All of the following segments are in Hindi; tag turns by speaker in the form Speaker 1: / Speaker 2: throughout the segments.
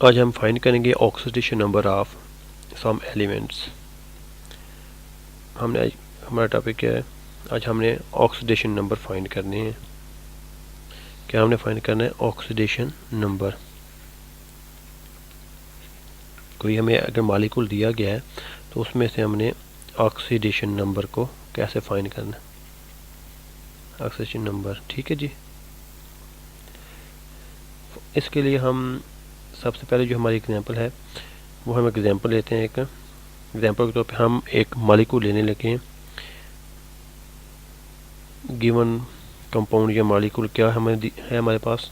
Speaker 1: आज हम फाइंड करेंगे oxidation number of some elements. हमने आज हमारा टॉपिक क्या है, आज हमने ऑक्सीडेशन नंबर फाइंड करने हैं। क्या हमने फाइंड करना है? Oxidation number. कोई हमें अगर मॉलिक्यूल दिया गया है तो उसमें से हमने ऑक्सीडेशन नंबर को कैसे फाइंड करना है? ऑक्सीडेशन नंबर, ठीक है जी। इसके लिए हम सबसे पहले जो हमारी एग्जांपल है वो हम एग्जांपल लेते हैं। एक एग्जांपल के तौर पे हम एक मॉलिक्यूल लेने लगे हैं। गिवन कंपाउंड या मॉलिक्यूल क्या हमें है हमारे पास?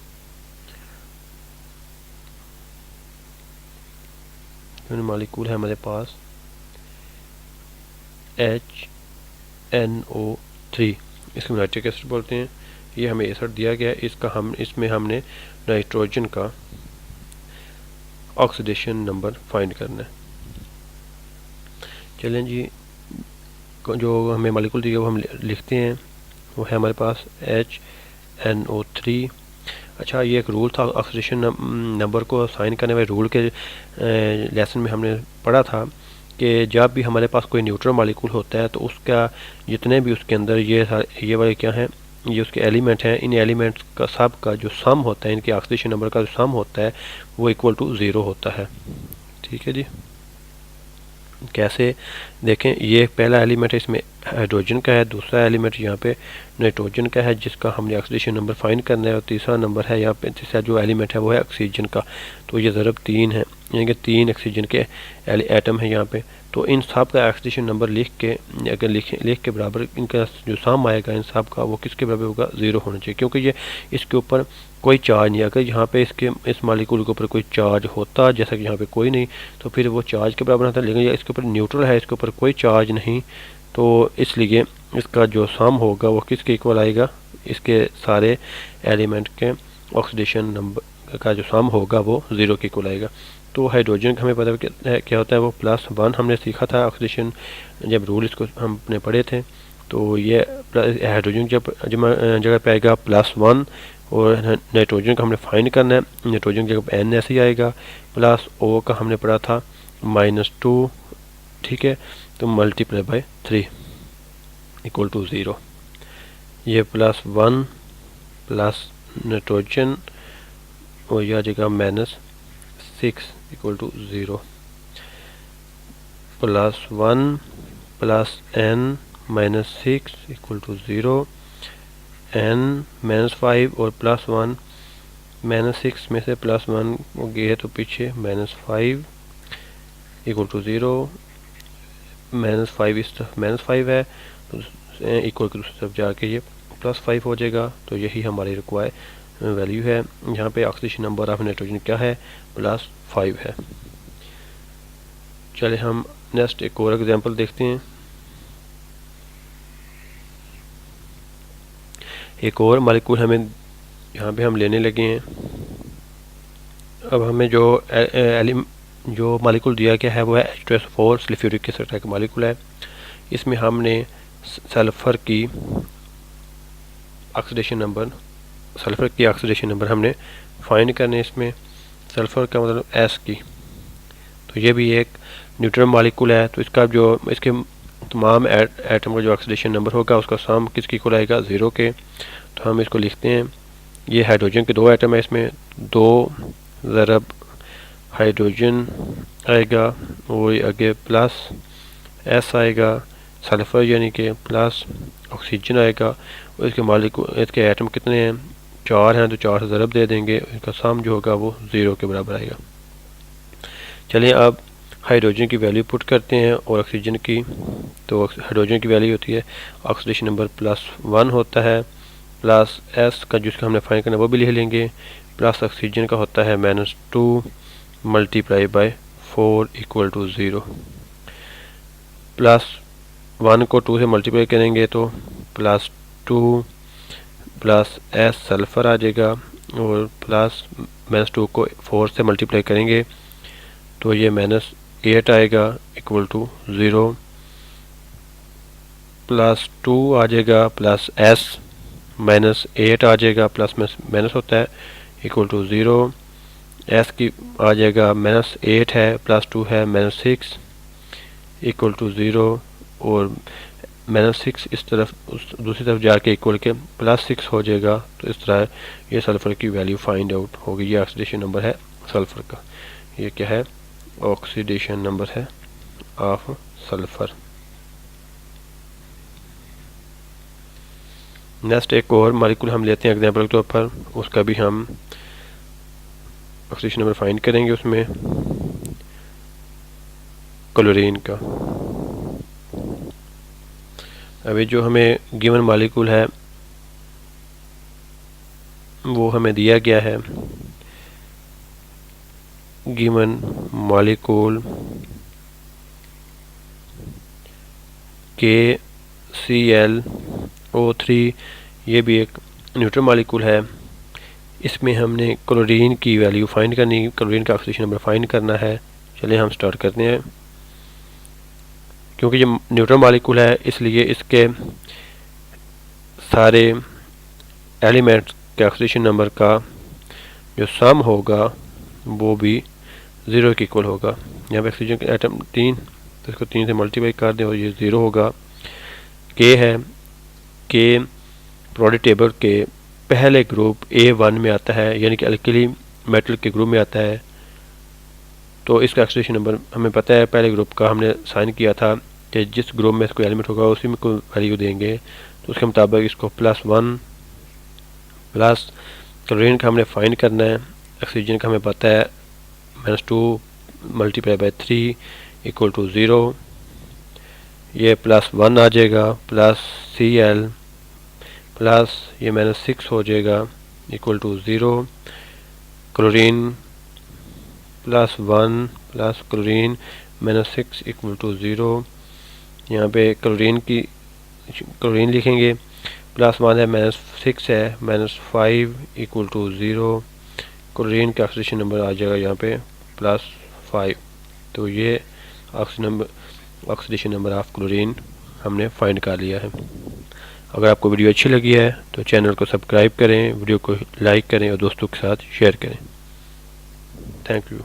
Speaker 1: मॉलिक्यूल है हमारे पास HNO3, इसको नाइट्रिक एसिड बोलते हैं। ये हमें एसिड दिया गया है, इसमें हमने नाइट्रोजन का ऑक्सीडेशन नंबर फाइंड करना है। चलें जी, जो हमें मॉलिक्यूल दिया वो हम लिखते हैं। वो है हमारे पास HNO3। अच्छा, ये एक रूल था ऑक्सीडेशन नंबर को साइन करने वाले रूल के लेसन में हमने पढ़ा था कि जब भी हमारे पास कोई न्यूट्रल मॉलिक्यूल होता है तो उसका जितने भी उसके अंदर ये वाले क्या हैं, ये उसके एलिमेंट हैं, इन एलिमेंट्स का सब का जो सम होता है, इनके ऑक्सीडेशन नंबर का जो सम होता है वो इक्वल टू 0 होता है। ठीक है जी। कैसे देखें, ये पहला एलिमेंट इसमें हाइड्रोजन का है, दूसरा एलिमेंट यहाँ पे नाइट्रोजन का है जिसका हमने ऑक्सीडेशन नंबर फाइंड करना है, और तीसरा नंबर है यहाँ पे, तीसरा जो एलिमेंट है वो है ऑक्सीजन का। तो ये ज़रब 3 है, यानी कि 3 ऑक्सीजन के एटम है यहाँ पे। तो इन सब का ऑक्सीडेशन नंबर लिख के अगर लिख के बराबर इनका जो सम आएगा इन सब का वो किसके बराबर होगा? 0 होना चाहिए, क्योंकि ये इसके ऊपर कोई चार्ज नहीं। अगर यहाँ पे इस मॉलिक्यूल के ऊपर कोई चार्ज होता, जैसा कि यहाँ पे कोई नहीं, तो फिर वो चार्ज के बराबर होता। लेकिन ये इसके ऊपर न्यूट्रल है, इसके ऊपर कोई चार्ज नहीं, तो इसलिए इसका जो सम होगा वो किसके इक्वल आएगा? इसके सारे एलिमेंट के ऑक्सीडेशन नंबर का जो सम होगा वो 0 के इक्वल आएगा। तो हाइड्रोजन का हमें पता है क्या होता है, वो +1 हमने सीखा था ऑक्सीडेशन जब रूल इसको हमने पढ़े थे। तो ये हाइड्रोजन जब जगह पे आएगा +1, और नाइट्रोजन का हमने फाइंड करना है, नाइट्रोजन की जगह N ऐसे ही आएगा। प्लस O का हमने पढ़ा था -2, ठीक है, तो मल्टीप्लाई बाय 3 इक्वल टू 0। ये +1 प्लस नाइट्रोजन और यह जगह -6 equal to 0, +1 plus N -6 equal to 0, N -5 और +1, -6 में से +1 वो गया तो पीछे -5 इक्वल टू 0, -5 इस तरफ -5 है तो इक्वल की दूसरी तरफ जाके ये +5 हो जाएगा। तो यही हमारी रिक्वायर्ड वैल्यू है। यहाँ पे ऑक्सीडेशन नंबर ऑफ नाइट्रोजन क्या है? +5 है। चले हम नेक्स्ट एक और एग्जांपल देखते हैं। एक और मॉलिक्यूल हमें यहाँ पे हम लेने लगे हैं। अब हमें जो मॉलिक्यूल दिया गया है वो है H2SO4 सल्फ्यूरिक एसिड का मॉलिक्यूल है। इसमें हमने सल्फर की ऑक्सीडेशन नंबर हमने फाइंड करने। इसमें सल्फर का मतलब S की, तो ये भी एक न्यूट्रल मॉलिक्यूल है। तो इसके तमाम एटम का जो ऑक्सीडेशन नंबर होगा उसका सम किसकी इक्वल आएगा? 0 के। तो हम इसको लिखते हैं। ये हाइड्रोजन के 2 एटम है, इसमें 2 ज़रब हाइड्रोजन आएगा और आगे +S आएगा, सल्फर यानी कि प्लस ऑक्सीजन आएगा। और इसके एटम कितने हैं? 4 हैं, तो 4 से ज़रब दे देंगे, इसका सम जो होगा वो 0 के बराबर आएगा। चलिए अब हाइड्रोजन की वैल्यू पुट करते हैं और ऑक्सीजन की। तो हाइड्रोजन की वैल्यू होती है, ऑक्सीडेशन नंबर +1 होता है, प्लस S का जिसका हमने फाइंड करना वो भी लिख लेंगे, प्लस ऑक्सीजन का होता है -2 मल्टीप्लाई बाय 4 इक्वल टू 0। +1 को 2 से मल्टीप्लाई करेंगे तो +2 प्लस S सल्फर आ जाएगा, और -2 को 4 से मल्टीप्लाई करेंगे तो ये -8 आएगा इक्वल टू 0, +2 आ जाएगा प्लस S -8 आ जाएगा, प्लस में माइनस होता है इक्वल टू 0, एस की आ जाएगा -8 है, +2 है, -6 इक्वल टू 0, और -6 इस तरफ दूसरी तरफ जाके इक्वल के +6 हो जाएगा। तो इस तरह ये सल्फ़र की वैल्यू फाइंड आउट होगी। ये ऑक्सीडेशन नंबर है सल्फ़र का। ये क्या है? ऑक्सीडेशन नंबर है ऑफ सल्फ़र। नेक्स्ट एक और मॉलिक्यूल हम लेते हैं एग्जांपल के तौर पर, उसका भी हम ऑक्सीडेशन नंबर फाइंड करेंगे। उसमें क्लोरीन का। अभी जो हमें गिवन मॉलिक्यूल है वो हमें दिया गया है। गिवन मॉलिक्यूल KClO3, ये भी एक न्यूट्रल मॉलिक्यूल है। इसमें हमने क्लोरीन की वैल्यू फाइंड करनी, क्लोरीन का ऑक्सीडेशन नंबर फाइंड करना है। चलिए हम स्टार्ट करते हैं। क्योंकि ये न्यूट्रल मॉलिक्यूल है इसलिए इसके सारे एलिमेंट्स के ऑक्सीडेशन नंबर का जो सम होगा वो भी 0 के इक्वल होगा। यहाँ पे ऑक्सीजन के एटम 3, तो इसको 3 से मल्टीप्लाई कर दें और ये 0 होगा। के है, के प्रोडक्ट टेबल के पहले ग्रुप A1 में आता है, यानी कि अल्कली मेटल के ग्रुप में आता है। तो इसका ऑक्सीडेशन नंबर हमें पता है, पहले ग्रुप का हमने साइन किया था कि जिस ग्रुप में इसको एलिमेंट होगा उसी में कोई वैल्यू देंगे। तो उसके मुताबिक इसको +1 प्लस क्लोरीन का हमने फाइंड करना है। ऑक्सीजन का हमें पता है -2 × 3 इक्वल टू 0। ये +1 आ जाएगा, प्लस Cl प्लस ये -6 हो जाएगा equal to 0। Chlorine +1 plus chlorine -6 equal to 0। यहाँ पे क्लोरीन लिखेंगे, +1 है, -6 है, -5 इक्वल टू 0। क्लोरीन का ऑक्सीडेशन नंबर आ जाएगा यहाँ पे +5। तो ये ऑक्सीडेशन नंबर ऑफ क्लोरीन हमने फाइंड कर लिया है। अगर आपको वीडियो अच्छी लगी है तो चैनल को सब्सक्राइब करें, वीडियो को लाइक करें और दोस्तों के साथ शेयर करें। Thank you.